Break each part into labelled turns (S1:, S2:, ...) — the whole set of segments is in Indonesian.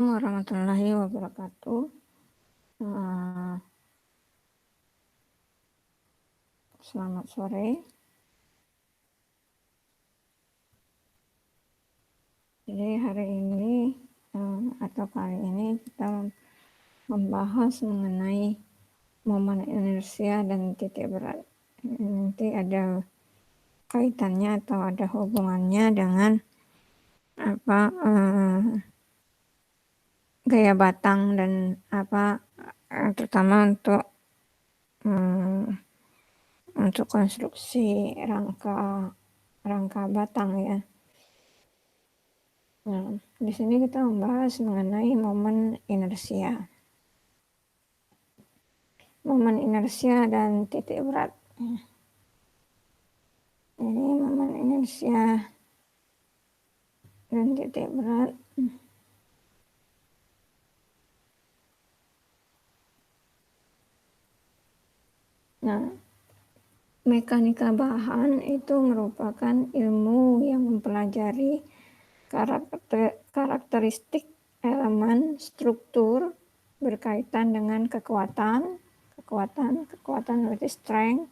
S1: Warahmatullahi wabarakatuh. Selamat sore. Jadi hari ini atau kali ini kita membahas mengenai momen inersia dan titik berat. Nanti ada kaitannya atau ada hubungannya dengan gaya batang dan terutama untuk konstruksi rangka batang ya. Nah, di sini kita membahas mengenai momen inersia. Momen inersia dan titik berat. Jadi momen inersia dan titik berat. Nah, mekanika bahan itu merupakan ilmu yang mempelajari karakteristik elemen struktur berkaitan dengan kekuatan berarti strength,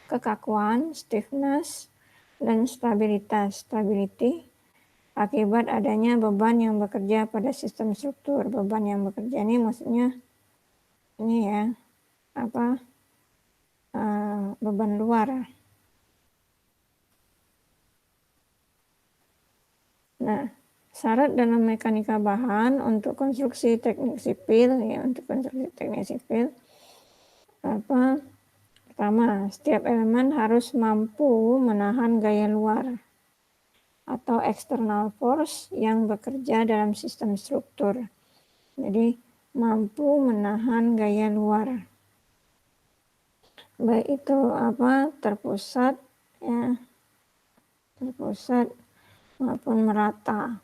S1: kekakuan, stiffness, dan stability akibat adanya beban yang bekerja pada sistem struktur. Beban yang bekerja ini maksudnya ini ya, beban luar. Nah, syarat dalam mekanika bahan untuk konstruksi teknik sipil pertama, setiap elemen harus mampu menahan gaya luar atau external force yang bekerja dalam sistem struktur. Jadi mampu menahan gaya luar, baik itu terpusat maupun merata.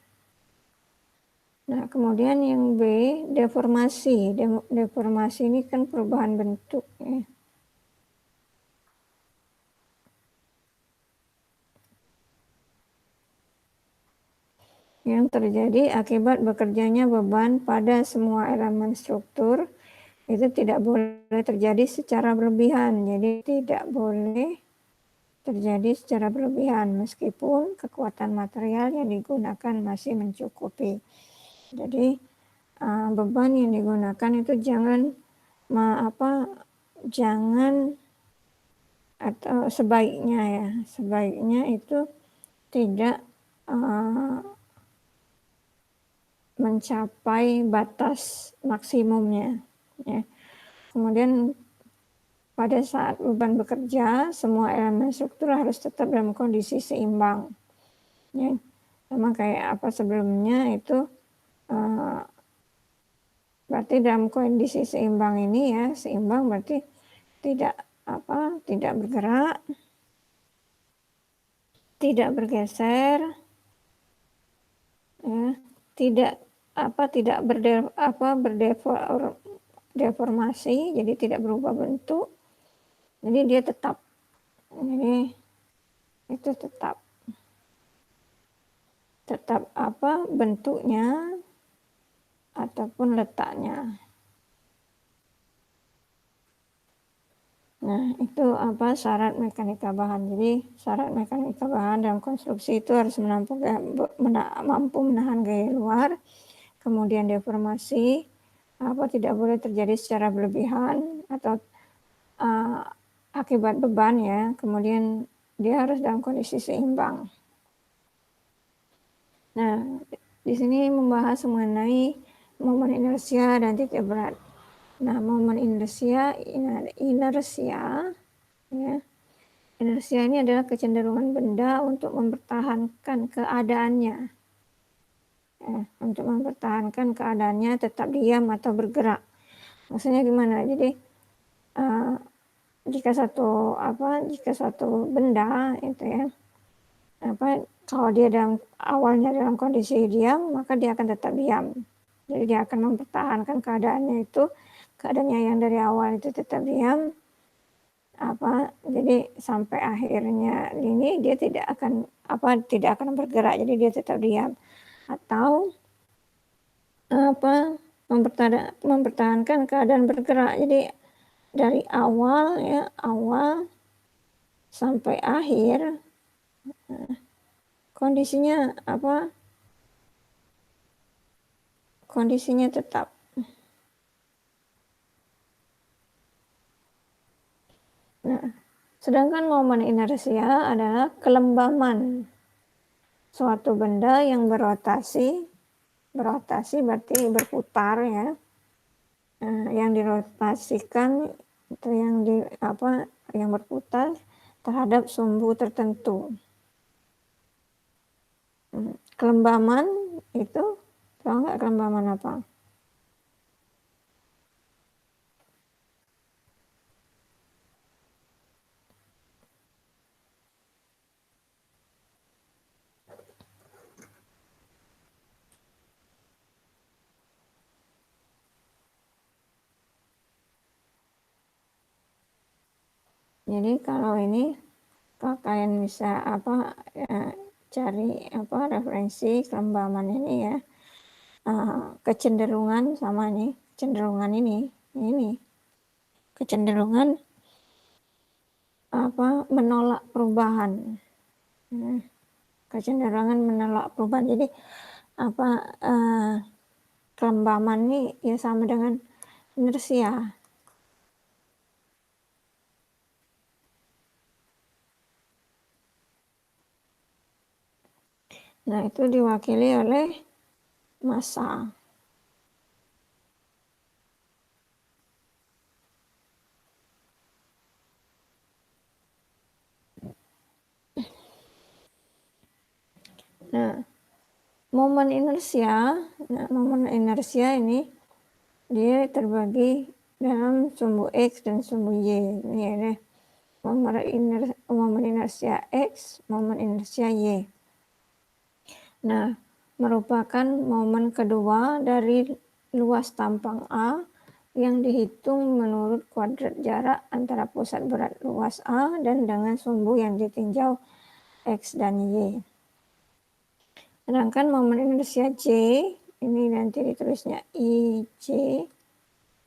S1: Nah, kemudian yang B, deformasi. Deformasi ini kan perubahan bentuk ya. Yang terjadi akibat bekerjanya beban pada semua elemen struktur itu tidak boleh terjadi secara berlebihan. Jadi tidak boleh terjadi secara berlebihan meskipun kekuatan material yang digunakan masih mencukupi. Jadi beban yang digunakan itu jangan atau sebaiknya itu tidak mencapai batas maksimumnya ya. Kemudian pada saat beban bekerja, semua elemen struktur harus tetap dalam kondisi seimbang ya. Sama kayak sebelumnya itu berarti dalam kondisi seimbang ini ya, seimbang berarti tidak bergerak, tidak bergeser ya, tidak berdeformasi, jadi tidak berubah bentuk. Jadi dia tetap. Jadi itu tetap bentuknya ataupun letaknya. Nah, itu syarat mekanika bahan. Jadi syarat mekanika bahan dalam konstruksi itu harus mampu menahan gaya luar, kemudian deformasi, tidak boleh terjadi secara berlebihan atau akibat beban ya. Kemudian dia harus dalam kondisi seimbang. Nah, di sini membahas mengenai momen inersia dan titik berat. Nah, momen inersia ini adalah kecenderungan benda untuk mempertahankan keadaannya. Untuk mempertahankan keadaannya tetap diam atau bergerak. Maksudnya gimana? Jadi jika satu benda itu ya, kalau dia awalnya dalam kondisi diam, maka dia akan tetap diam. Jadi dia akan mempertahankan keadaannya yang dari awal itu tetap diam. Jadi sampai akhirnya ini dia tidak akan bergerak, jadi dia tetap diam. Atau mempertahankan keadaan bergerak. Jadi dari awal sampai akhir kondisinya tetap. Nah, sedangkan momen inersia adalah kelembaman suatu benda yang berotasi berarti berputar ya. Yang dirotasikan itu yang berputar terhadap sumbu tertentu. Kelembaman itu, tahu nggak kelembaman apa? Jadi kalau ini kalian bisa cari referensi kelembaman ini ya, kecenderungan sama nih kecenderungan ini kecenderungan menolak perubahan. Kecenderungan menolak perubahan. Jadi kelembaman ini ya sama dengan inersia. Nah, itu diwakili oleh massa. Nah, momen inersia ini dia terbagi dalam sumbu X dan sumbu Y. Ini ada momen inersia X, momen inersia Y. Nah, merupakan momen kedua dari luas tampang A yang dihitung menurut kuadrat jarak antara pusat berat luas A dan dengan sumbu yang ditinjau X dan Y. Sedangkan momen inersia J, ini nanti ditulisnya IJ,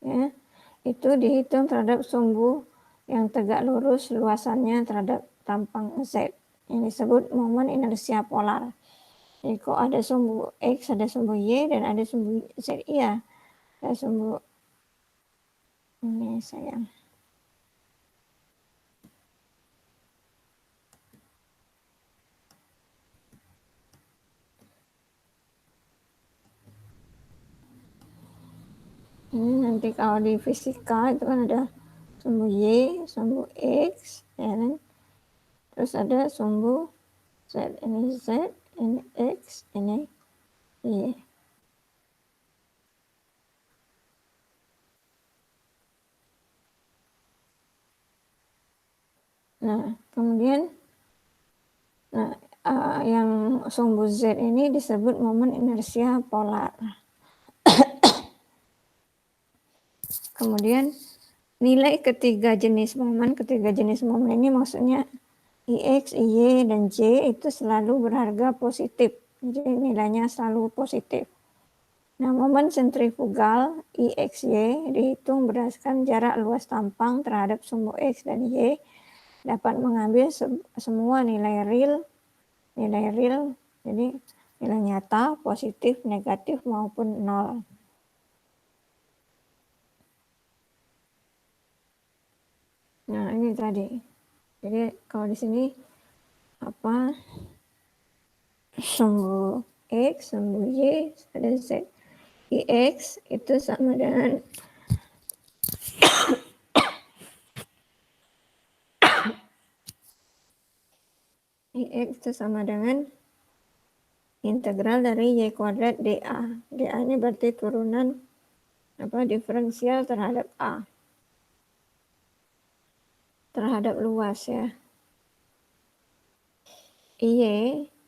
S1: ya, itu dihitung terhadap sumbu yang tegak lurus luasannya terhadap tampang Z. Ini disebut momen inersia polar. Jadi kok ada sumbu X, ada sumbu Y, dan ada sumbu Z. Iya, ada sumbu ini sayang. Ini nanti kalau di fisika itu kan ada sumbu Y, sumbu X, ya kan? Terus ada sumbu Z, ini X, ini Y. Nah, kemudian yang sumbu Z ini disebut momen inersia polar. Kemudian nilai ketiga jenis momen ini maksudnya IX, IY, dan J itu selalu berharga positif. Jadi nilainya selalu positif. Nah, momen sentrifugal IXY dihitung berdasarkan jarak luas tampang terhadap sumbu X dan Y, dapat mengambil semua nilai real, jadi nilai nyata, positif, negatif, maupun nol. Nah, ini tadi. Jadi kalau di sini sumbu X, sumbu Y, ada Z. IX itu sama dengan IX itu sama dengan integral dari Y kuadrat dA. dA ini berarti turunan diferensial terhadap A. Terhadap luas ya. Y,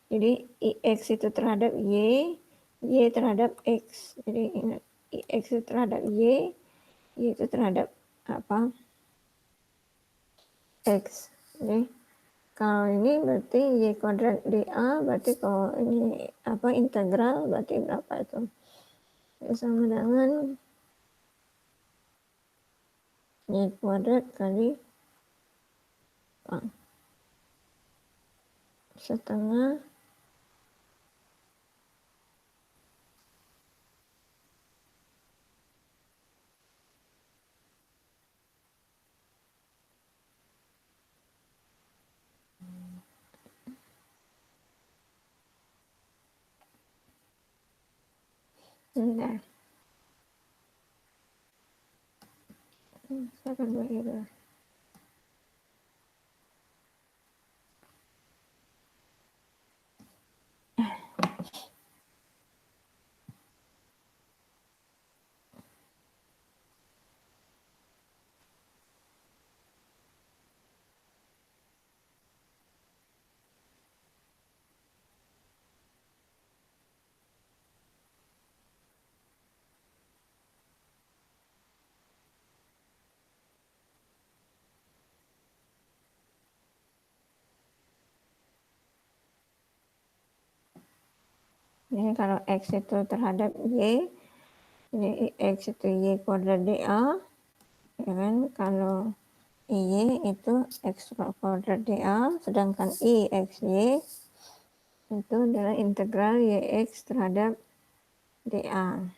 S1: jadi IX itu terhadap Y terhadap X. Jadi ingat, IX itu terhadap Y itu terhadap X. Jadi kalau ini berarti Y kuadrat dA, berarti kalau ini integral berarti berapa itu? sama dengan Y kuadrat kali setengah Bentar. Saya akan bagi dulu. Jadi kalau X itu terhadap Y, jadi X itu Y kuadrat dA, ya kan? Kalau Y itu X kuadrat dA, sedangkan I X Y itu adalah integral YX terhadap dA.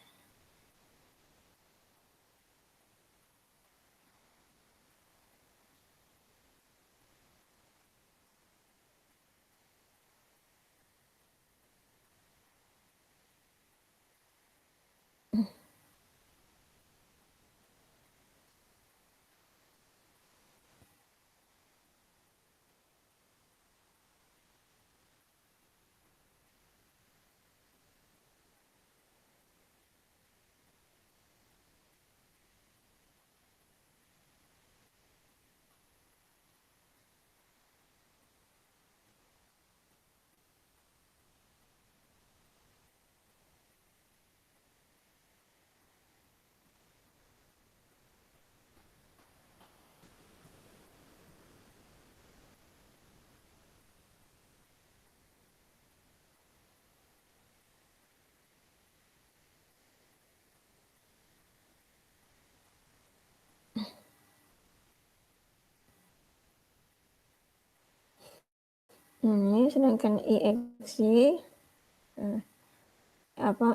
S1: Ini sedangkan IXY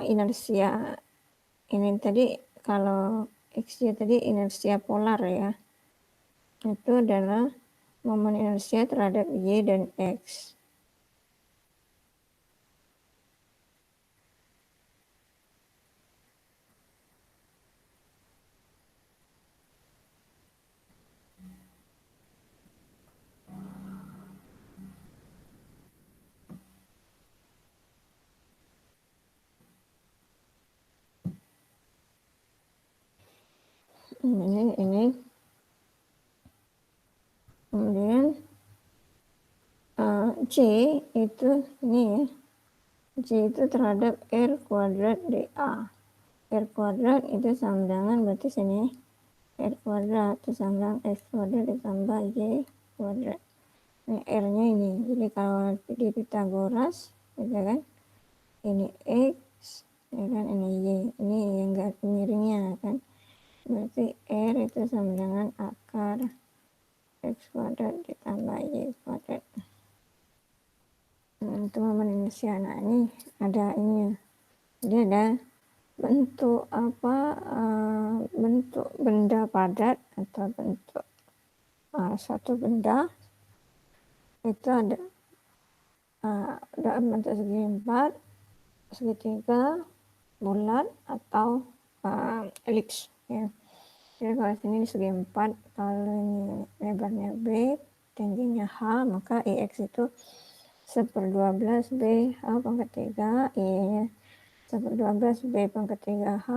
S1: inersia ini tadi, kalau XY tadi inersia polar ya, itu adalah momen inersia terhadap Y dan X. Ini kemudian C itu ini ya, C itu terhadap R kuadrat dA. R kuadrat itu sama dengan, berarti sini R kuadrat itu sama dengan X kuadrat ditambah Y kuadrat. Ini R-nya ini. Jadi kalau di Pitagoras, gitu kan, ini X, ya kan, ini Y. Ini yang enggak miringnya kan. Berarti R itu sama dengan akar X kuadrat ditambah Y kuadrat. Itu momen inersia. Nah, ini ada ini. Jadi ada bentuk bentuk benda padat atau bentuk satu benda itu ada dalam bentuk segi empat, segitiga, bulat atau elips ya. Jadi kalau sini segi empat, kalau ini lebarnya B, tingginya H, maka IX itu 1/12 B H pangkat 3, I-nya 1/12 B pangkat 3 H,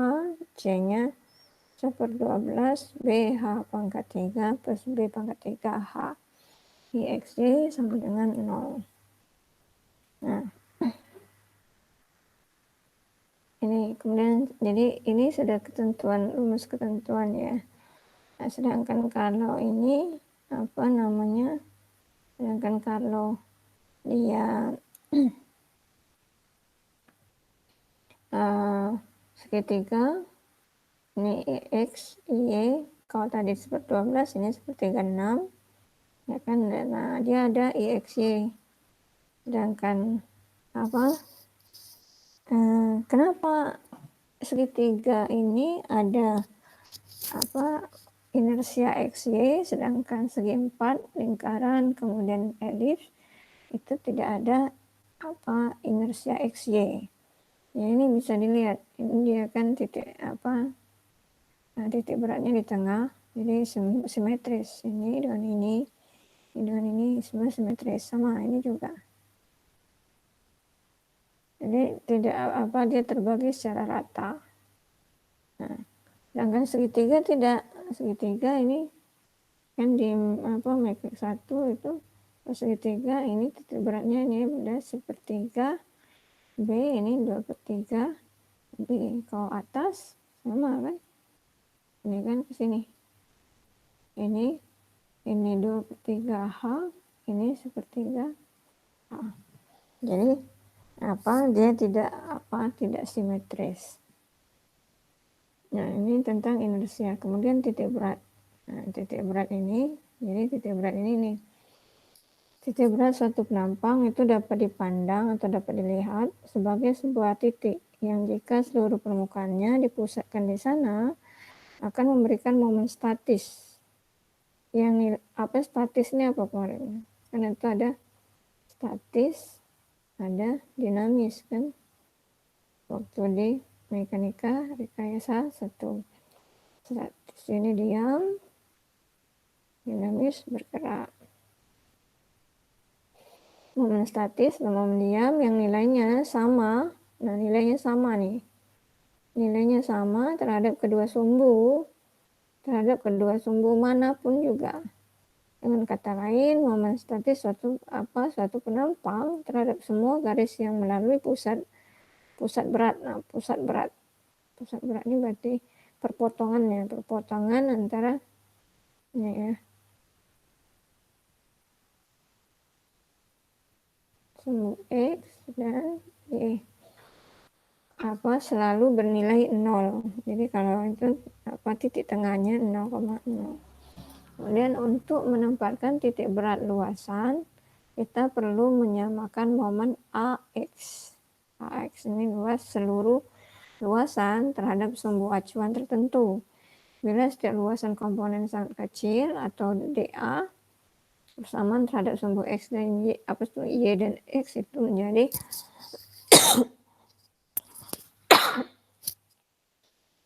S1: C-nya 1/12 B H pangkat 3 plus B pangkat 3 H. IXY sama dengan 0. Nah, ini kemudian, jadi ini sudah ketentuan, rumus ketentuan ya. Nah, sedangkan kalau ini sedangkan kalau dia segitiga, ini X, Y, kalau tadi seperti 12, ini segitiga 6, ya kan, nah dia ada IXY, sedangkan kenapa segitiga ini ada inersia XY, sedangkan segi 4 lingkaran kemudian elips itu tidak ada inersia XY. Ya, ini bisa dilihat, ini dia kan titik titik beratnya di tengah, jadi simetris, ini dengan ini semua simetris, sama ini juga. Jadi tidak dia terbagi secara rata. Nah, sedangkan segitiga tidak, segitiga ini kan di matrix 1 itu segitiga ini titik beratnya ini udah sepertiga, B ini 2/3, B kalau atas sama kan, ini kan ke sini, ini 2/3 H, ini sepertiga H. Jadi dia tidak simetris. Nah, ini tentang inersia. Kemudian titik berat. Nah, titik berat ini, jadi titik berat ini nih. Titik berat suatu penampang itu dapat dipandang atau dapat dilihat sebagai sebuah titik yang jika seluruh permukaannya dipusatkan di sana akan memberikan momen statis. Yang statis ini apa kemarin? Karena itu ada statis, ada dinamis kan. Waktu di mekanika rekayasa 1. Statis ini diam, dinamis bergerak. Momen statis dan momen diam yang nilainya sama. Nah, nilainya sama nih. Nilainya sama terhadap kedua sumbu manapun juga. Dengan kata lain, momen statis suatu penampang terhadap semua garis yang melalui pusat berat. Nah, pusat berat ini berarti perpotongan antara ini ya, sumbu X dan Y selalu bernilai 0. Jadi kalau itu titik tengahnya 0,0. Kemudian untuk menempatkan titik berat luasan, kita perlu menyamakan momen AX. AX ini seluruh luasan terhadap sumbu acuan tertentu. Bila setiap luasan komponen sangat kecil atau dA bersamaan terhadap sumbu X dan Y, Y dan X itu menjadi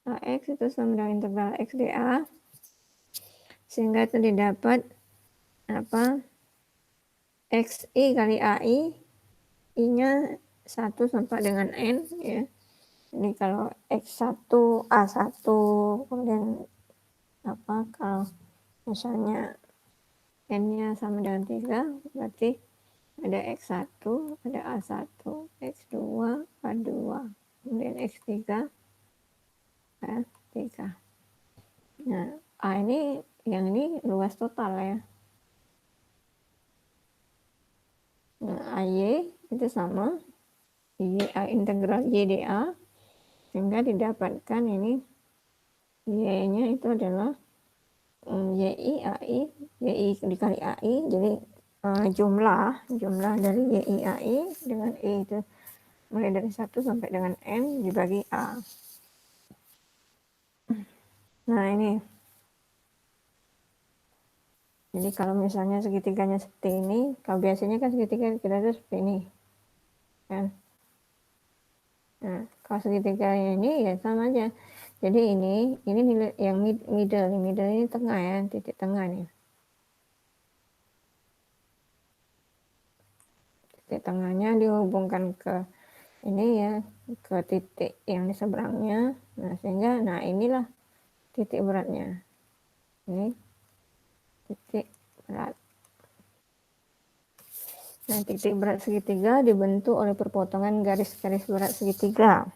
S1: AX itu sama dengan integral X dA, sehingga itu didapat XI kali AI, I-nya 1 sampai dengan N ya. Jadi kalau X1 A1 kemudian kalau misalnya N-nya sama dengan 3, berarti ada X1, ada A1, X2, A2, kemudian X3, A3. Nah, A ini, yang ini luas total ya. Nah, AY itu sama, integral YdA, sehingga didapatkan ini Y-nya itu adalah YI AI, YI dikali AI, jadi jumlah dari YI AI dengan I itu mulai dari 1 sampai dengan N dibagi A. Nah, ini. Jadi kalau misalnya segitiganya seperti ini, kalau biasanya kan segitiga kita itu seperti ini. Kan? Nah, kalau segitiganya ini ya sama aja. Jadi ini nilai yang middle ini tengah ya, titik tengah nih. Titik tengahnya dihubungkan ke ini ya, ke titik yang di seberangnya. Nah, sehingga inilah titik beratnya. Ini titik berat. Nah, titik berat segitiga dibentuk oleh perpotongan garis-garis berat segitiga.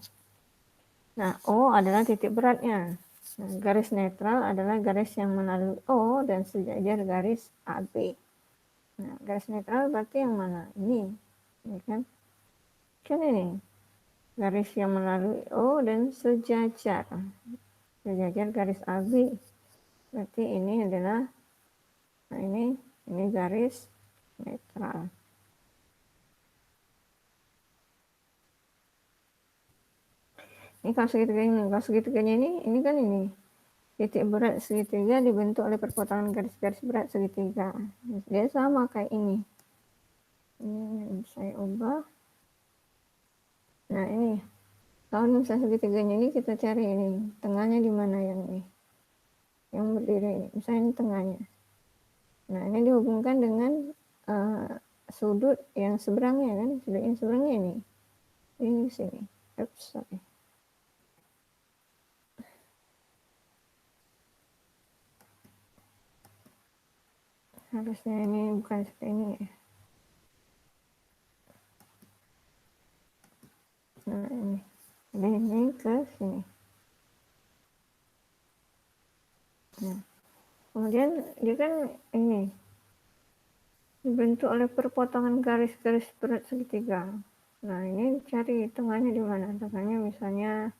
S1: Nah, O adalah titik beratnya. Nah, garis netral adalah garis yang melalui O dan sejajar garis AB. Nah, garis netral berarti yang mana? Ini kan? Kan ini. garis yang melalui O dan sejajar garis AB. Berarti ini adalah, nah ini garis netral. Ini kalau segitiganya ini kan ini titik berat segitiga dibentuk oleh perpotongan garis-garis berat segitiga. Dia sama kayak ini. Ini saya ubah. Nah ini, kalau misalnya segitiganya ini kita cari ini, tengahnya di mana yang ini, yang berdiri ini. Misalnya ini tengahnya. Nah ini dihubungkan dengan sudut yang seberangnya kan, sudut yang seberangnya ini. Ini sini. Oops, sorry. Harusnya ini bukan seperti ini ya. Nah ini. Jadi ini ke sini. Nah, kemudian dia kan ini dibentuk oleh perpotongan garis-garis berat segitiga. Nah ini cari tengahnya di mana? Tengahnya misalnya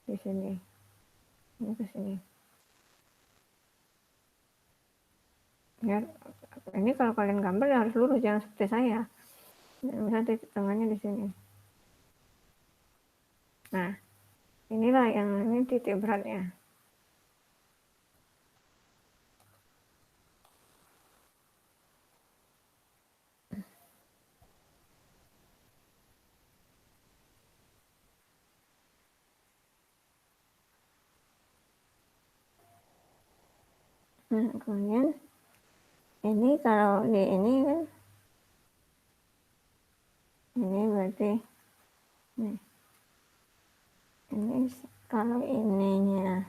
S1: di sini. Ini ke sini. Ya, ini kalau kalian gambar ya harus lurus, jangan seperti saya. Misalnya titik tengahnya di sini. Nah, inilah yang ini titik beratnya. Nah, kemudian ini kalau di ini kan, ini berarti nih, ini kalau ininya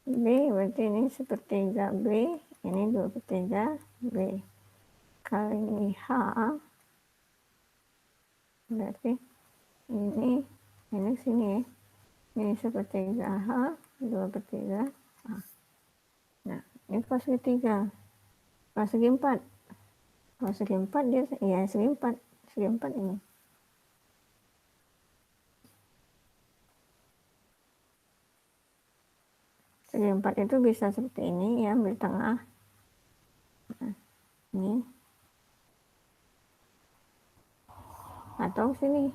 S1: B berarti ini sepertiga B, ini 2/3 B. Kalau ini H berarti ini sini ya. Ini sepertiga H, 2/3 H. Nah, ini kalau segitiga. Kalau segi 4. Kalau segi 4 dia, ya segi 4. Segi 4 ini. Segi 4 itu bisa seperti ini ya, ambil tengah. Nah, ini. Atau sini.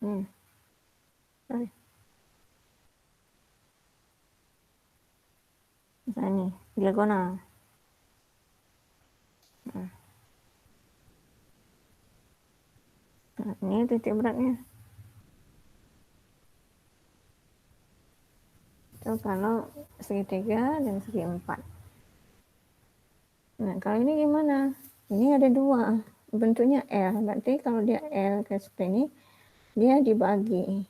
S1: Nih. Sorry. Misalnya nih, diagonal. Nah, ini titik beratnya. Itu kalau segitiga dan segi 4. Nah, kalau ini gimana? Ini ada 2. Bentuknya L. Berarti kalau dia L kayak seperti ini, dia dibagi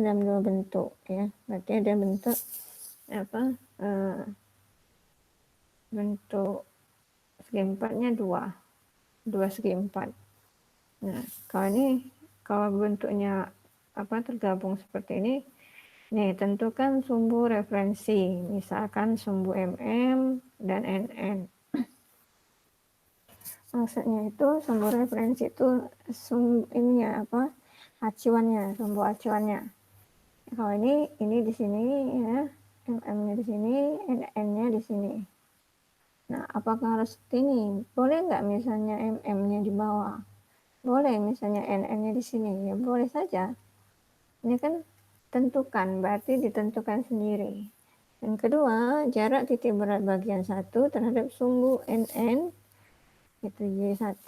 S1: dalam 2 bentuk ya. Berarti ada bentuk apa? Bentuk segi 4-nya 2 segi 4. Nah, kalau bentuknya tergabung seperti ini, nih tentukan sumbu referensi, misalkan sumbu mm dan nn. Maksudnya itu sumbu referensi itu acuannya, sumbu acuannya. Kalau ini di sini ya, mm-nya di sini, nn-nya di sini. Nah, apakah harus ini? Boleh nggak misalnya mm-nya di bawah? Boleh misalnya nn-nya di sini, ya boleh saja. Ini kan tentukan, berarti ditentukan sendiri. Dan kedua, jarak titik berat bagian 1 terhadap sumbu nn itu Y1.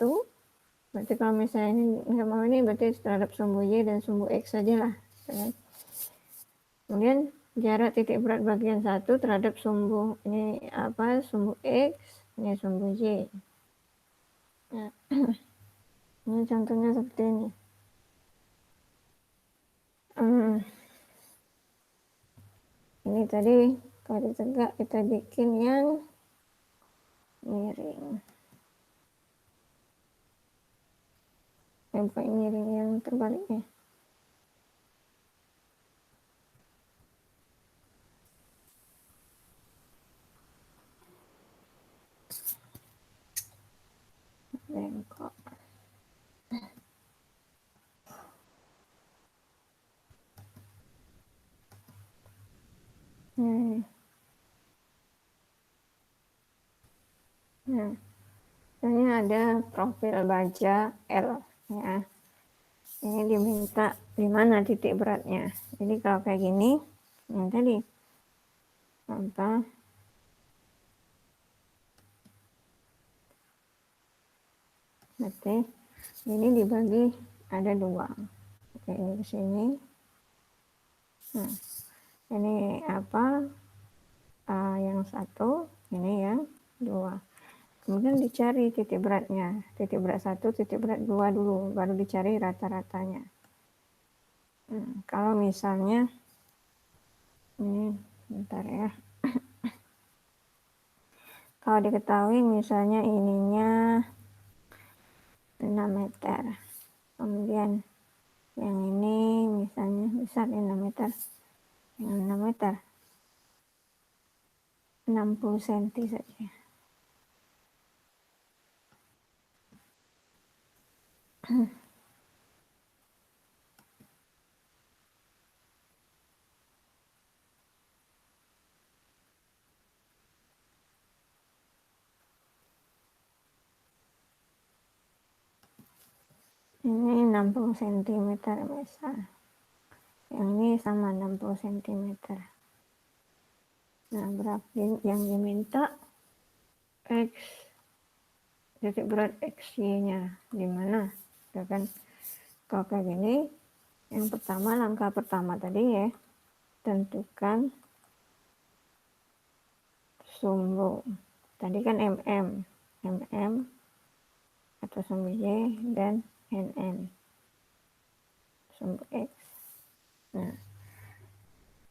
S1: Berarti kalau misalnya ini nggak mau ini, berarti terhadap sumbu Y dan sumbu X saja lah. Kemudian jarak titik berat bagian 1 terhadap sumbu sumbu X, ini sumbu Y. Nah, ini contohnya seperti ini. Ini tadi kalau tegak kita bikin yang miring. Bukan miring, yang terbaliknya. Bengkok. ada profil baja L ya. Ini diminta di mana titik beratnya. Jadi kalau kayak gini, yang tadi apa? Berarti ini dibagi ada 2. Oke, ini ke sini. Nah, ini apa? Yang 1, ini yang 2. Kemudian dicari titik beratnya. Titik berat 1, titik berat 2 dulu, baru dicari rata-ratanya. Kalau misalnya ini bentar ya. Kalau diketahui misalnya ininya 6 meter. Kemudian yang ini misalnya besar 6 meter. Yang 6 meter 60 cm saja. Ini 60 cm misal. Yang ini sama 60 cm. Nah, berarti yang diminta X, titik berat XY-nya di mana? Ya kan? Kalau kayak gini, yang pertama, langkah pertama tadi ya, tentukan sumbu. Tadi kan mm atau sumbu Y dan NN, sumbu X. Nah,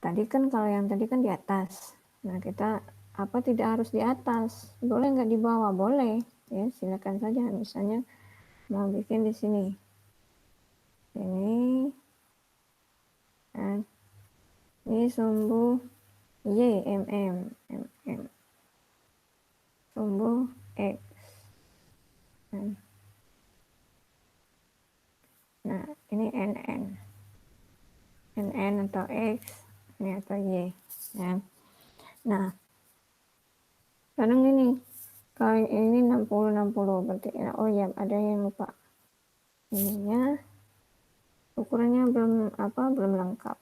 S1: tadi kan kalau yang tadi kan di atas. Nah, kita apa tidak harus di atas, boleh nggak di bawah? Boleh ya, silakan saja. Misalnya mau bikin di sini, ini nah, ini sumbu Y mm, sumbu X. Nah, ini NN atau X, ini atau Y ya. Nah, sekarang ini kalau ini 60 berarti oh ya, ada yang lupa, ininya ukurannya belum lengkap.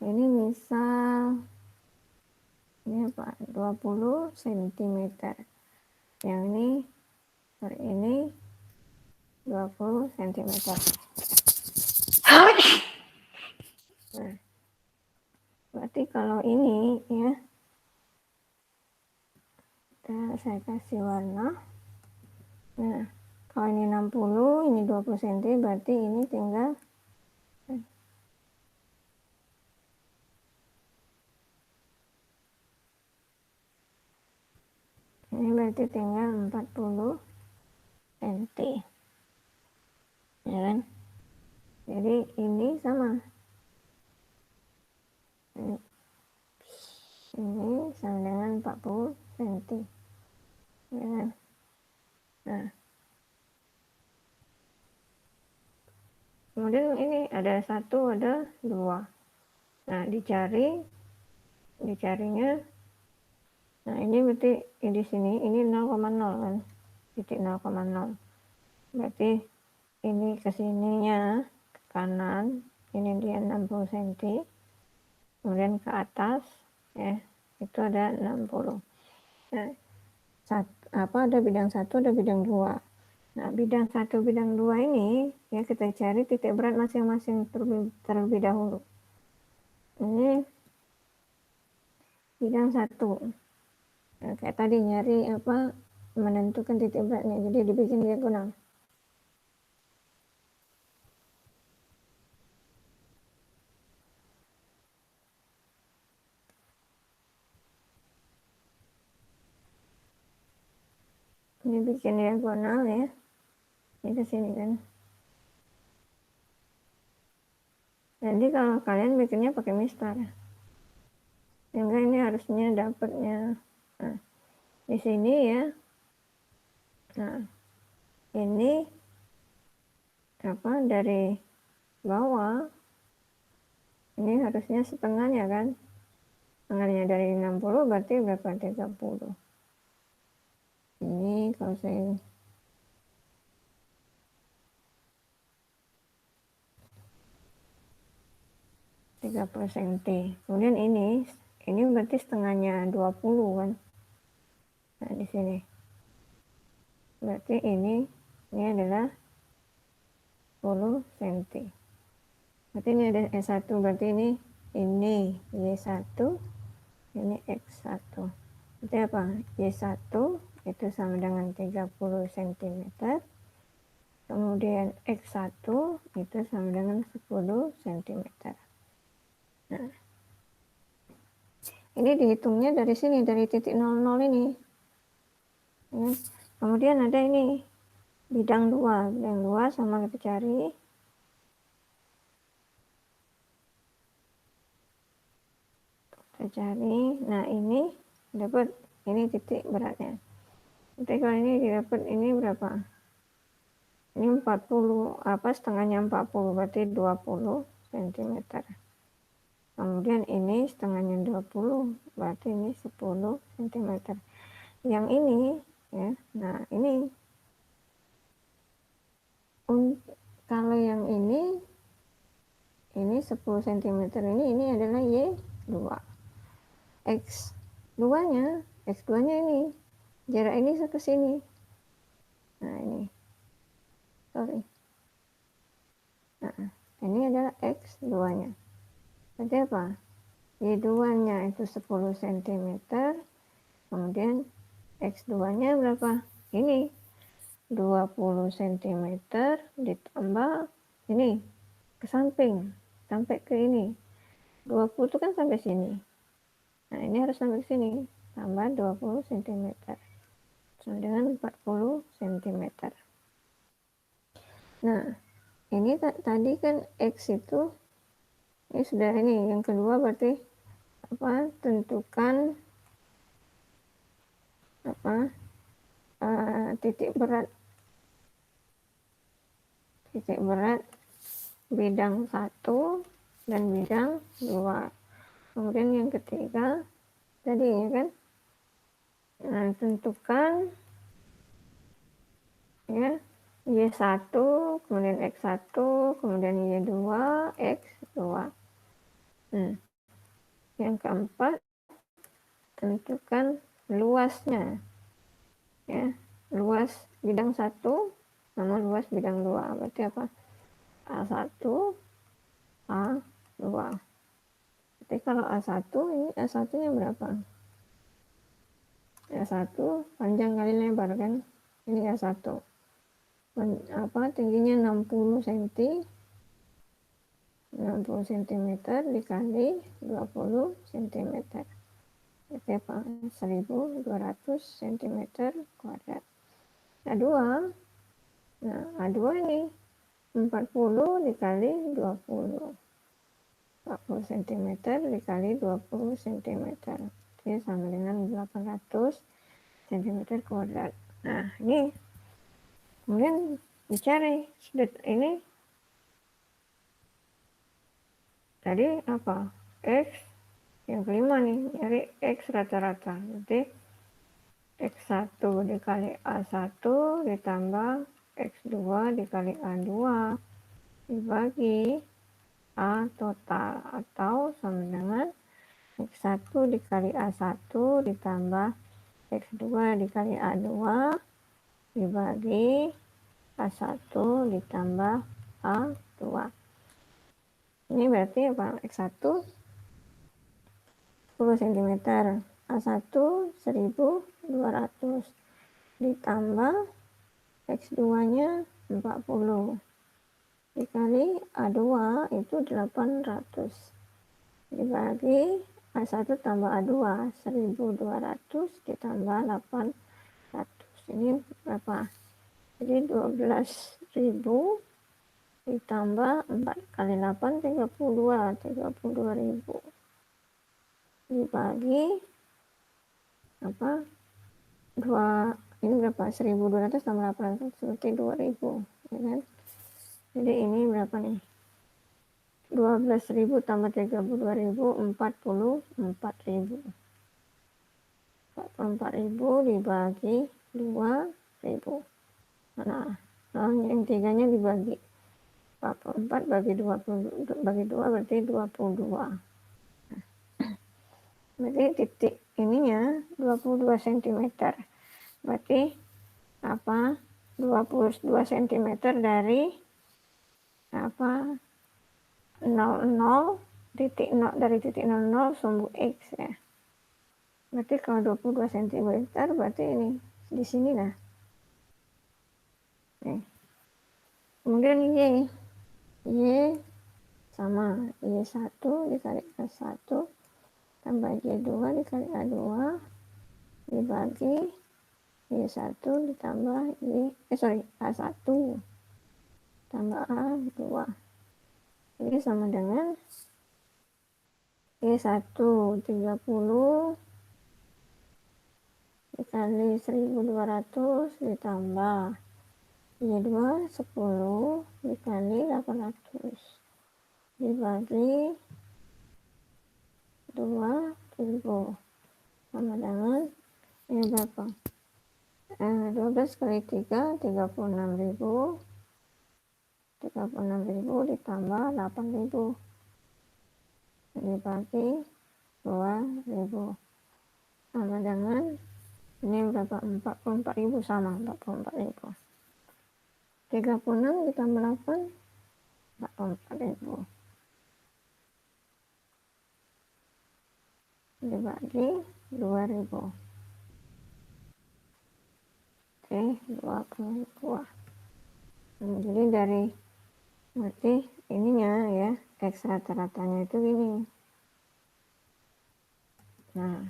S1: Ini misal ini apa, 20 cm. Yang ini 20 cm. Nah, berarti kalau ini ya, saya kasih warna. Nah, kalau ini 60, ini 20 cm, berarti ini tinggal ini berarti tinggal 40 cm. Ya kan? Jadi ini sama. Ini sama dengan 40 cm. Ya kan? Nah, kemudian ini ada 1, ada 2. Nah, dicarinya. Nah, ini berarti di sini ini 0,0 kan, titik 0,0. Berarti ini kesininya ke kanan, ini dia 60 cm. Kemudian ke atas ya, itu ada 60. Nah, ada bidang 1, ada bidang 2. Nah, bidang 1, bidang 2 ini ya kita cari titik berat masing-masing terlebih dahulu. Ini bidang 1. Nah, kayak tadi nyari menentukan titik beratnya, jadi dibikin diagonal. Ini bikin diagonal ya, ini ke sini kan. Jadi kalau kalian bikinnya pakai mistar, sehingga ini harusnya dapatnya. Nah, di sini ya. Nah, ini dari bawah ini harusnya setengahnya kan, setengahnya dari 60 berarti berapa, 30. Ini kalau saya 30 cm. Kemudian ini berarti setengahnya 20 kan. Nah, di sini. Berarti ini adalah 10 cm. Berarti ini ada S1, berarti ini Y1, ini X1. Berarti apa? Y1 itu sama dengan 30 cm. Kemudian X1 itu sama dengan 10 cm. Nah, ini dihitungnya dari sini, dari titik 00 ini. Ya. Kemudian ada ini, bidang 2. Bidang 2 sama kita cari. Nah ini dapat, ini titik beratnya. Jadi kalau ini didapat, ini berapa? Ini 40, setengahnya 40, berarti 20 cm. Kemudian ini setengahnya 20, berarti ini 10 cm. Yang ini, ya, nah ini, kalau yang ini 10 cm, ini adalah Y2. X2-nya ini, jarak ini ke sini. Nah ini, sorry. Nah, ini adalah X2-nya. Berarti apa? Y2-nya itu 10 cm, kemudian X2-nya berapa? Ini 20 cm ditambah ini ke samping sampai ke ini. 20 itu kan sampai sini. Nah, ini harus sampai sini, tambah 20 cm. Sama dengan 40 cm. Nah, ini tadi kan X itu, ini sudah, ini yang kedua berarti apa? Tentukan titik berat bidang 1 dan bidang 2. Kemudian yang ketiga tadi ya kan, tentukan ya Y1, kemudian X1, kemudian Y2, X2. Yang keempat, tentukan luasnya, ya, luas bidang 1 sama luas bidang 2. Berarti apa? A1, A2. Jadi kalau A1, ini A1-nya berapa? A1 panjang kali lebar kan? Ini A1. Tingginya 60 cm. 60 cm dikali 20 cm. Berarti apa? 1200 cm kuadrat. A2. Nah, A2 ini 40 dikali 20. 40 cm dikali 20 cm. Jadi sama dengan 800 cm kuadrat. Nah, ini kemudian dicari sudut ini tadi apa? X yang kelima nih, nyari X rata-rata. Jadi X1 dikali A1 ditambah X2 dikali A2 dibagi A total, atau sama dengan X1 dikali A1 ditambah X2 dikali A2 dibagi A1 ditambah A2. Ini berarti apa? X1 10 cm, A1 1200 ditambah X2-nya 40 dikali A2 itu 800 dibagi A1 tambah A2 1200 ditambah 800. Ini berapa? Jadi 12.000 ditambah 4 kali 8 32.000 dibagi apa? 2, ini berapa? 1.200 tambah 800 berarti 2.000, ya kan? Jadi ini berapa nih? 12.000 tambah 32.000, 44.000. 44.000 dibagi 2.000. Nah, yang tiganya dibagi 44 bagi 20 bagi 2 berarti 22. Berarti titik ininya 22 cm. Berarti apa? 22 cm dari apa? 00 titik 0 dari titik 00 sumbu X ya. Berarti kalau 22 cm berarti ini di sini lah. Nih. Kemudian Y sama Y1 dikali A1 tambah Y2 dikali A2 dibagi Y1 ditambah A1 tambah A2. Ini sama dengan Y1 30 dikali 1200 ditambah Y2 10 dikali 800 dibagi 2000 sama dengan ini berapa? 12 kali 3 36.000 ditambah 8.000 dibagi 2.000 sama dengan ini berapa? 44.000 sama 44.000. 36 ditambah 8 44.000 dibagi 2.000. Oke, 20.000. Jadi dari berarti ininya ya, X rata-ratanya itu gini. Nah,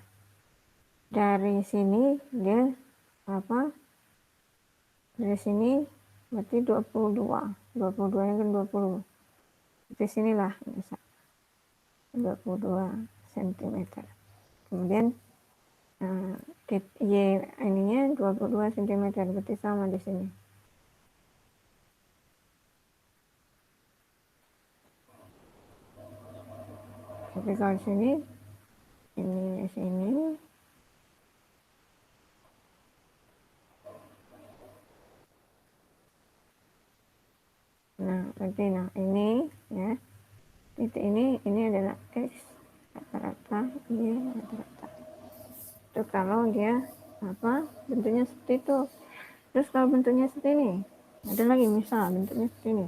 S1: dari sini dia apa? Dari sini berarti 22. 22 nya kan 20. Di sinilah bisa 22 cm. Kemudian Y ininya 22 cm berarti sama di sini. Tapi kalau di sini ini sini nah berarti ini ya titik ini adalah X rata-rata Y rata-rata itu kalau dia apa bentuknya seperti itu. Terus kalau bentuknya seperti ini ada lagi misal bentuknya seperti ini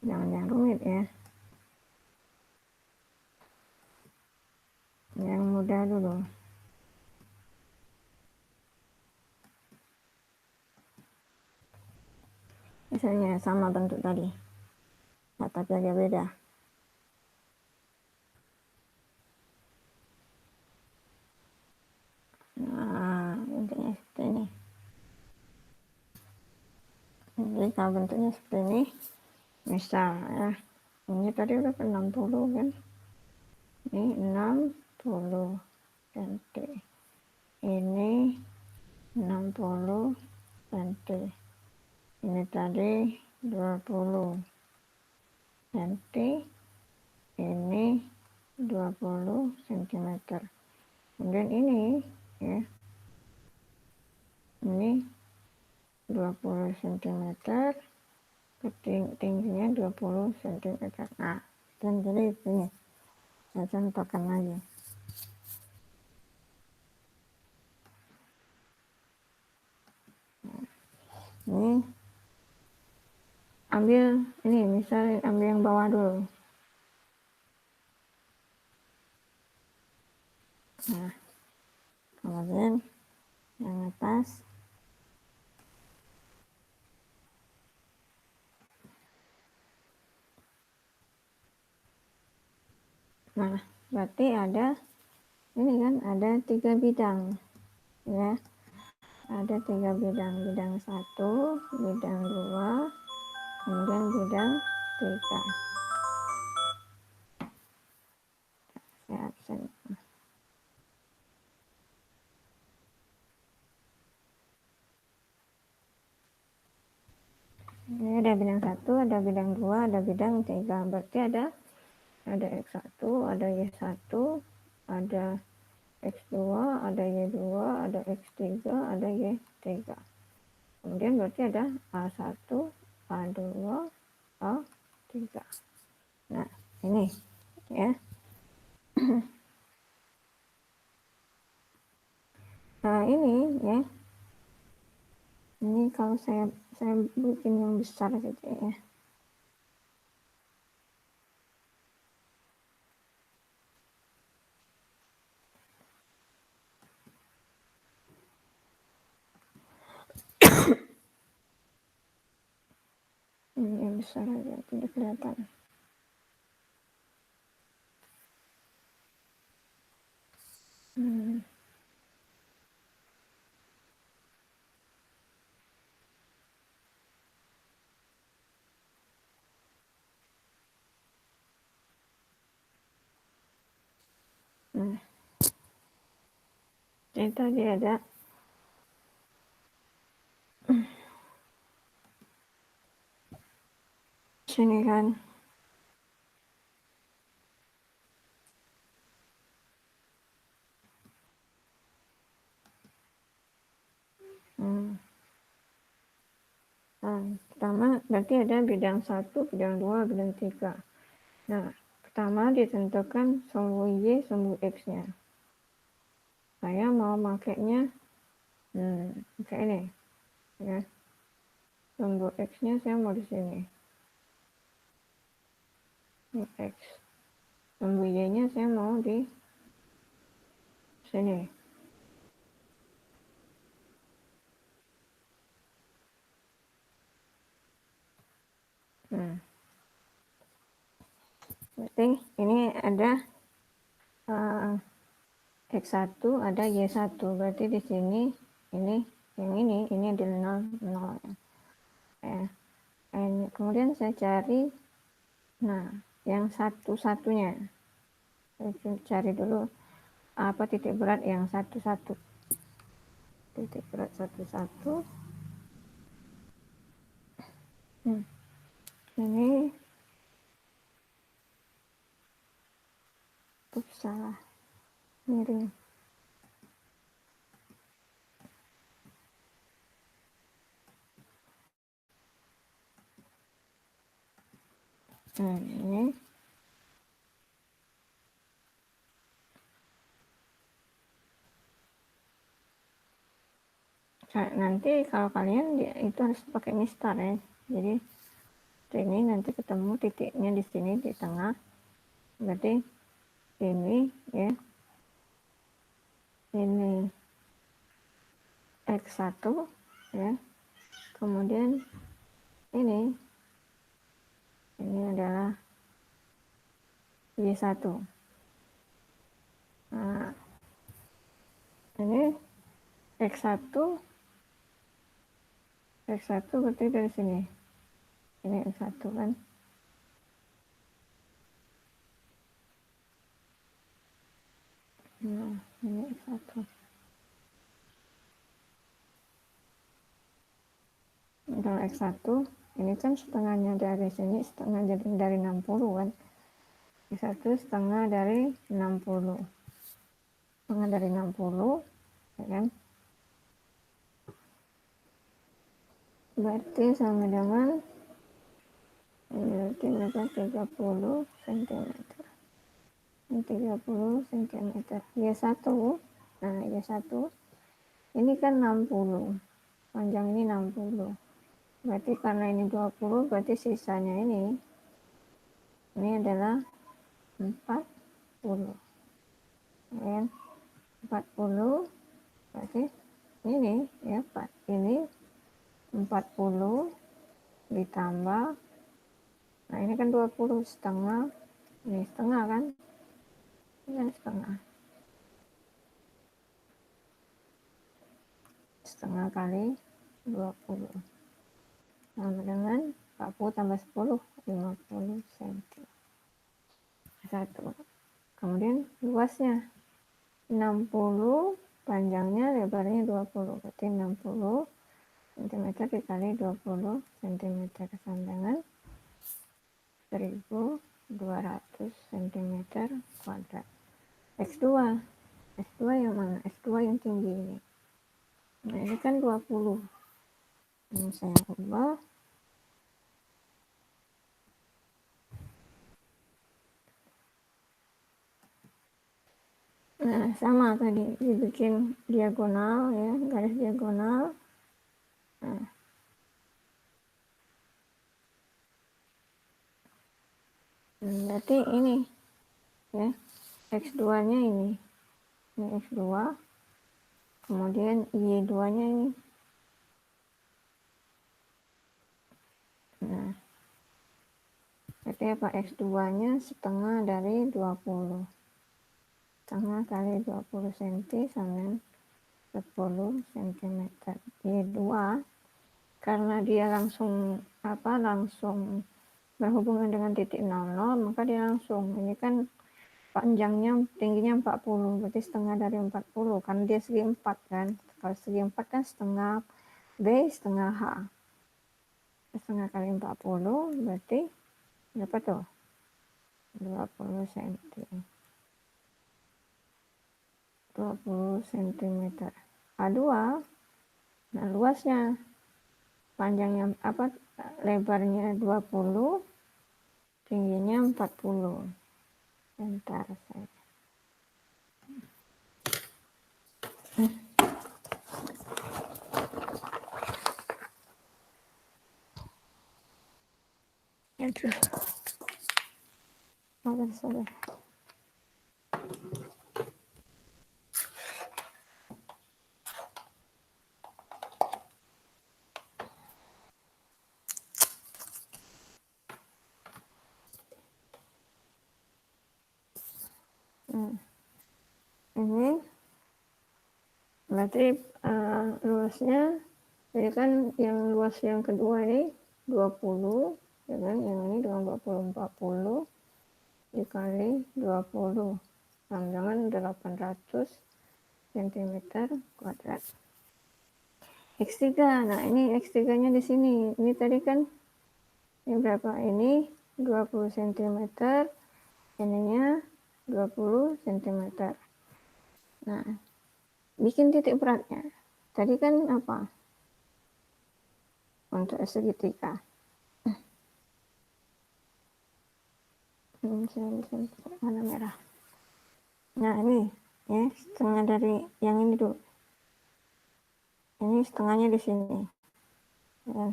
S1: jangan rumit ya, yang mudah dulu. Misalnya sama bentuk tadi, tapi agak beda. Nah, bentuknya seperti ini. Jadi kalau bentuknya seperti ini, misal ya, ini tadi udah 60 kan? Ini 60 cm. Ini 60 cm. Ini tadi 20 cm. Ini 20 cm. Kemudian ini ya. Ini 20 cm. Tingginya 20 cm. Nah, dan jadi ini saya contohkan lagi. Ini ambil ini misalnya ambil yang bawah dulu. Nah, kemudian yang atas nah berarti ada ini kan ada 3 bidang ya, ada 3 bidang, bidang 1, bidang 2, kemudian bidang 3. Saya absen. Ini ada bidang 1, ada bidang 2, ada bidang 3. Berarti ada X1, ada Y1, ada X2, ada Y2, ada X3, ada Y3. Kemudian berarti ada A1, A2, A3. Nah, ini ya. Nah, ini ya. Ini kalau saya bikin yang besar saja ya. Ini yang besar aja, tidak kelihatan. Jadi tadi ada sini kan. Nah, pertama berarti ada bidang 1, bidang 2, bidang 3. Nah, pertama ditentukan sumbu Y, sumbu X-nya. Saya mau makainya kayak ini. Ya. Sumbu X-nya saya mau di sini. Ini X. Sumbu Y-nya saya mau di sini. Berarti ini ada X1, ada Y1. Berarti di sini ini yang ini adalah 0. Ya. Kemudian saya cari yang satu-satunya. Saya cari dulu apa titik berat yang satu-satu. Titik berat satu-satu. Ini salah, miring. Ini nanti kalau kalian itu harus pakai mistar ya. Jadi ini nanti ketemu titiknya di sini di tengah. Berarti ini ya. Ini X1 ya. Kemudian ini adalah Y1. Nah, ini X1 berarti dari sini. Ini X1 kan. Nah, ini X1. Kalau X1 ini kan setengahnya dari sini, setengah dari 60 kan. X1 setengah dari 60. Setengah dari 60 ya kan. Berarti sama dengan berarti berapa 30 cm. 30 cm. Y1. Nah, Y1 ini kan 60. Panjang ini 60. Berarti karena ini 20, berarti sisanya ini adalah 40. Ya, 40 berarti ini ya, ini 40 ditambah, nah ini kan 20 setengah, ini setengah kan, ini setengah kali 20 sama dengan 40 tambah 10, 50 cm. Satu. Kemudian luasnya 60, panjangnya, lebarnya 20, berarti 60 cm dikali 20 cm sama dengan 1200 cm kuadrat. X2 yang mana? X2 yang tinggi ini. Nah ini kan 20. Ini saya ubah. Nah sama tadi dibikin diagonal ya, garis diagonal. Nah, berarti ini ya, X2 nya ini X2, kemudian Y2 nya ini. Nah berarti apa? X2 nya setengah dari 20, setengah kali 20 cm sama 10 cm. Y2 karena dia langsung langsung berhubungan dengan titik 00, maka dia langsung, ini kan panjangnya tingginya 40, berarti setengah dari 40 karena dia segi 4 kan. Kalau segi 4 kan setengah B setengah H, setengah kali 40 berarti berapa tuh? 20 cm, 20 cm A2. Nah luasnya, panjangnya lebarnya 20, tingginya 40. Bentar saya. Aduh. Sabar. Ini berarti luasnya, jadi kan yang luas yang kedua ini 20, ya kan? Yang ini dengan 40 dikali 20, panjangan 800 cm kuadrat. X3, nah ini X3 nya di sini, ini tadi kan ini berapa? Ini 20 cm, ininya 20 cm. Nah bikin titik beratnya tadi kan apa? Untuk segitiga. Saya bisa warna merah. Nah ini ya, setengah dari yang ini dulu. Ini setengahnya di sini. Ya.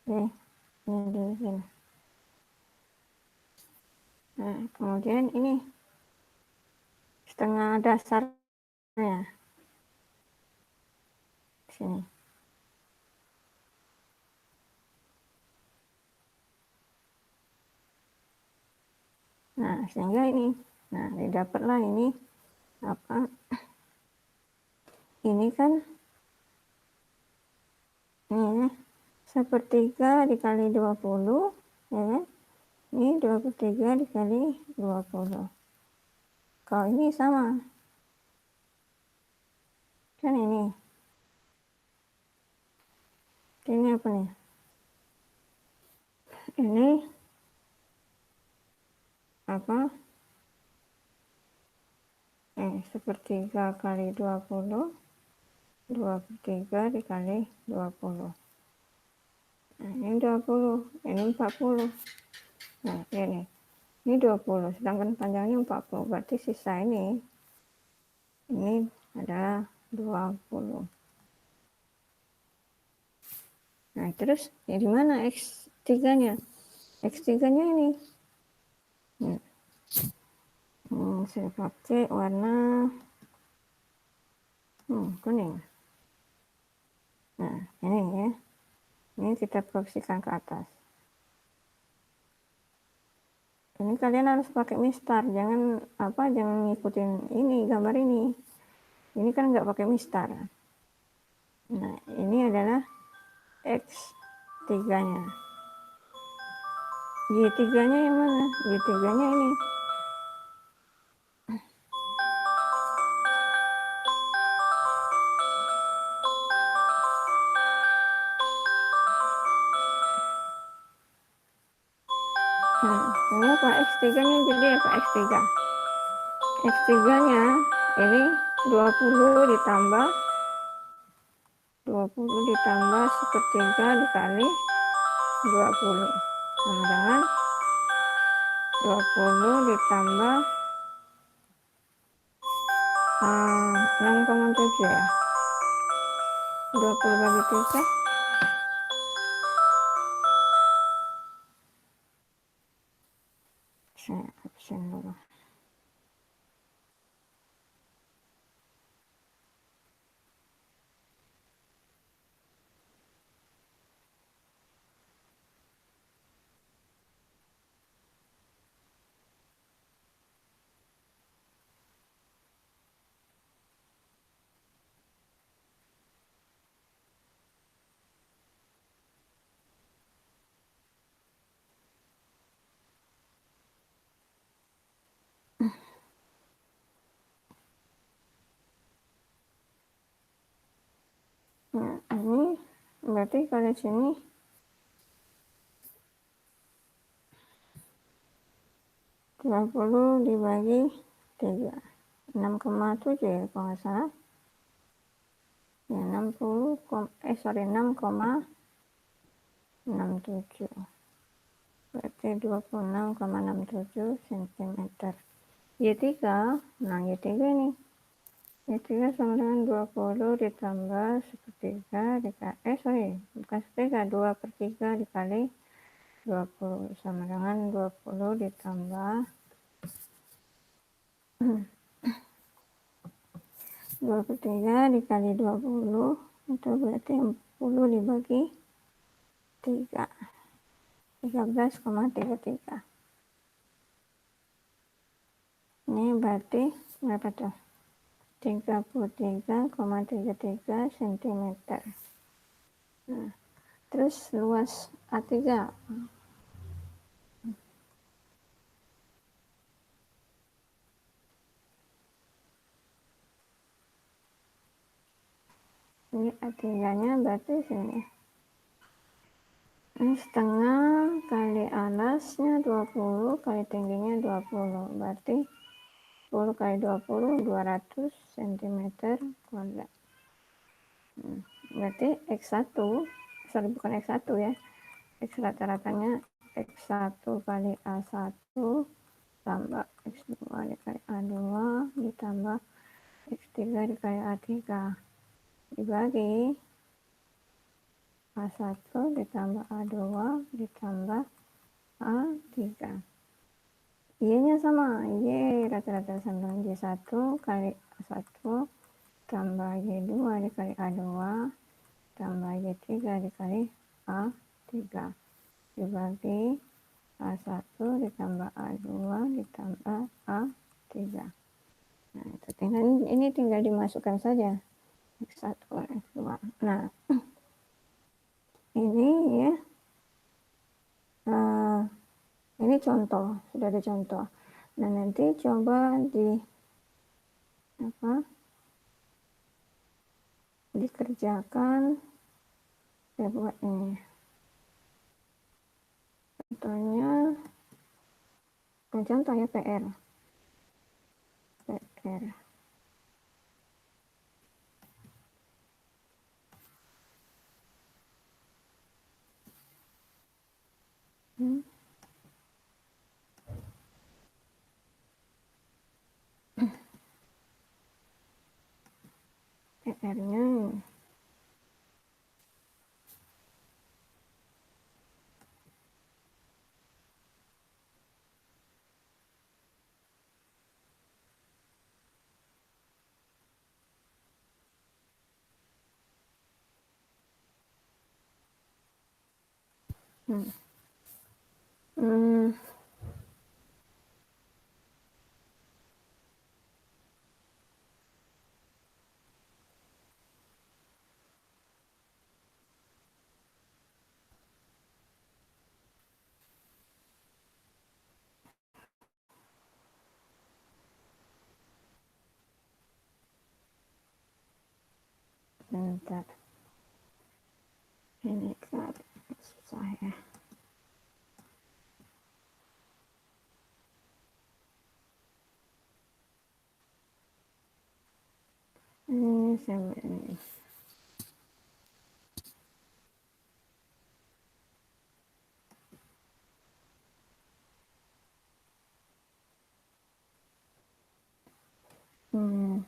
S1: Oke, ini di sini. Nah kemudian ini setengah dasarnya di sini. Nah sehingga ini, nah didapatlah ini apa? Ini kan ini sepertiga dikali 20, ya kan? Ini 23 dikali 20. Kalau ini sama kan ini apa nih? Ini apa? Sepertiga kali 20, 23 dikali 20. Nah ini 20, ini 40. Nah ini 20, sedangkan panjangnya 40, berarti sisa ini adalah 20. Nah terus ya di mana X3 nya? X3 nya ini saya pakai warna kuning. Nah ini ya, ini kita proyeksikan ke atas. Ini kalian harus pakai mistar, jangan ngikutin ini gambar ini. Ini kan nggak pakai mistar. Nah ini adalah X3 nya. Y3 nya yang mana? Y3 nya ini. Ini apa X3 nya jadi apa X3? X3 nya ini 20 ditambah 1/3 dikali 20 sama dengan 20 ditambah 6,7 ya. 20 bagi 3 saya absen dulu. Nah, ini berarti kalau sini 20 dibagi 3 6,7 ya kalau nggak salah ya 6,67 berarti 26,67 cm. Y3, nah Y3 nih Y3 sama dengan 20 ditambah 1/3 dikali bukan 1/3, 2/3 dikali 20 sama dengan 20 ditambah 2/3 dikali 20 itu berarti 40 dibagi 3 13,33. Ini berarti berapa tuh? 33,33 cm. Nah, terus luas A3 ini A3 nya berarti sini ini setengah kali alasnya 20 kali tingginya 20 berarti 10 kali 20 200 cm kuadrat. Berarti X1 sorry bukan X1 ya, X rata-ratanya X1 kali A1 tambah X2 dikali A2 ditambah X3 dikali A3 dibagi A1 ditambah A2 ditambah A3. Y-nya sama, Y rata-rata sama dengan Y1 kali A1 tambah Y2 dikali A2 tambah Y3 dikali A3 dibagi A1 ditambah A2 ditambah A3. Nah, itu ini tinggal dimasukkan saja X1 X2. Nah, ini ya ini contoh, sudah ada contoh. Nah, nanti coba dikerjakan. Saya buat ini contohnya, contoh ya PR. PR-nya bentar. Ini kan susah ya. Ini sama ini. Hmm.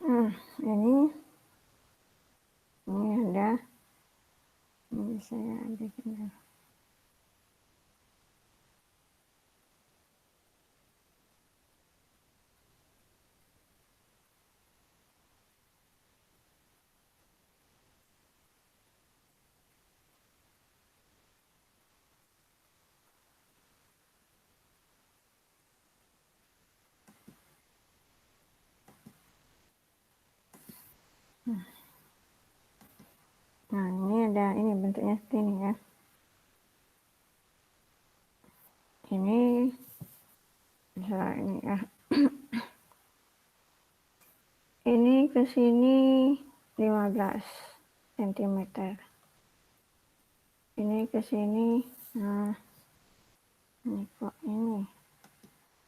S1: Nah, ini ada. Ini saya bikin dulu. Nah, ini ada, ini bentuknya seperti ini ya. Ini misalnya ini ya. Ini ke sini 15 cm. Ini ke sini, nah ini kok ini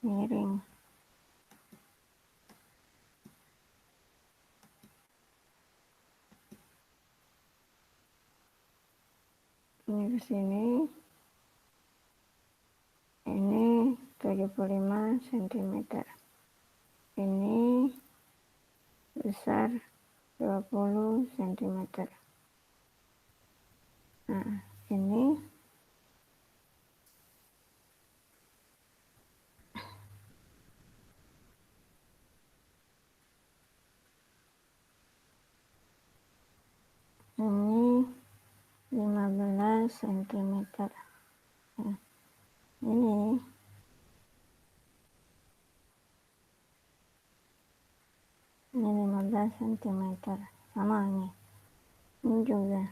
S1: miring. Ini ke sini, ini 75 cm. Ini besar 20 cm. Nah, ini ini 15 cm. Nah, ini 15 cm. Sama ini. Ini juga.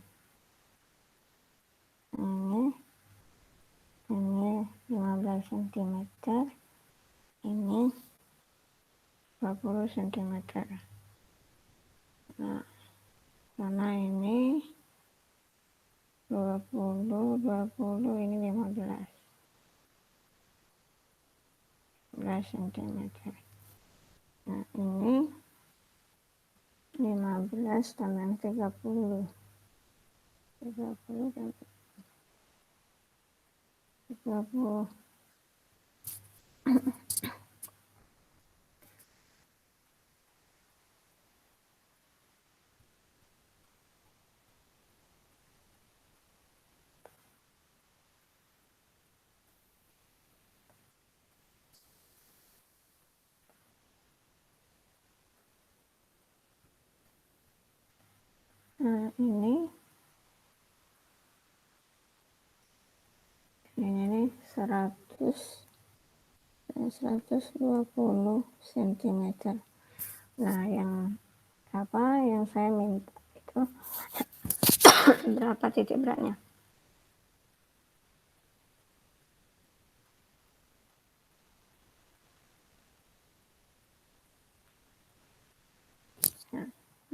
S1: Ini 15 cm. Ini 20 cm. Nah, sama ini 20, ini 15 cm. Nah, ini 15 tambah 30. 30 dan 30. Nah, ini 120 cm. Nah, yang saya minta itu berapa titik beratnya?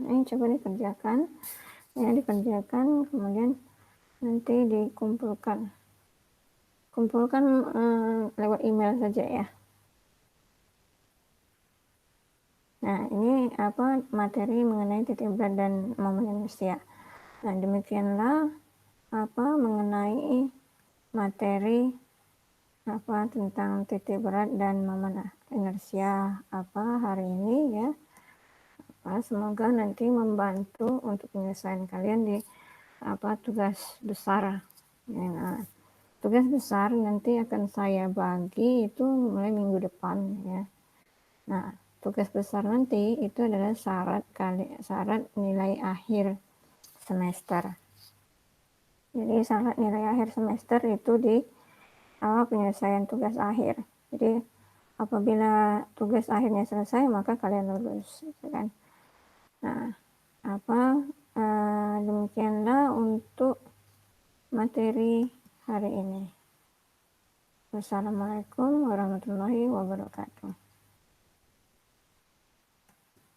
S1: Nah, ini coba dikerjakan, kemudian nanti kumpulkan lewat email saja ya. Nah, ini materi mengenai titik berat dan momen inersia. Nah, demikianlah mengenai materi tentang titik berat dan momen inersia hari ini ya. Semoga nanti membantu untuk penyelesaian kalian di tugas besar. Nah, tugas besar nanti akan saya bagi itu mulai minggu depan ya. Nah, tugas besar nanti itu adalah syarat nilai akhir semester. Jadi syarat nilai akhir semester itu di penyelesaian tugas akhir. Jadi apabila tugas akhirnya selesai maka kalian lulus, gitu kan. Nah, demikianlah untuk materi hari ini. Wassalamualaikum warahmatullahi wabarakatuh.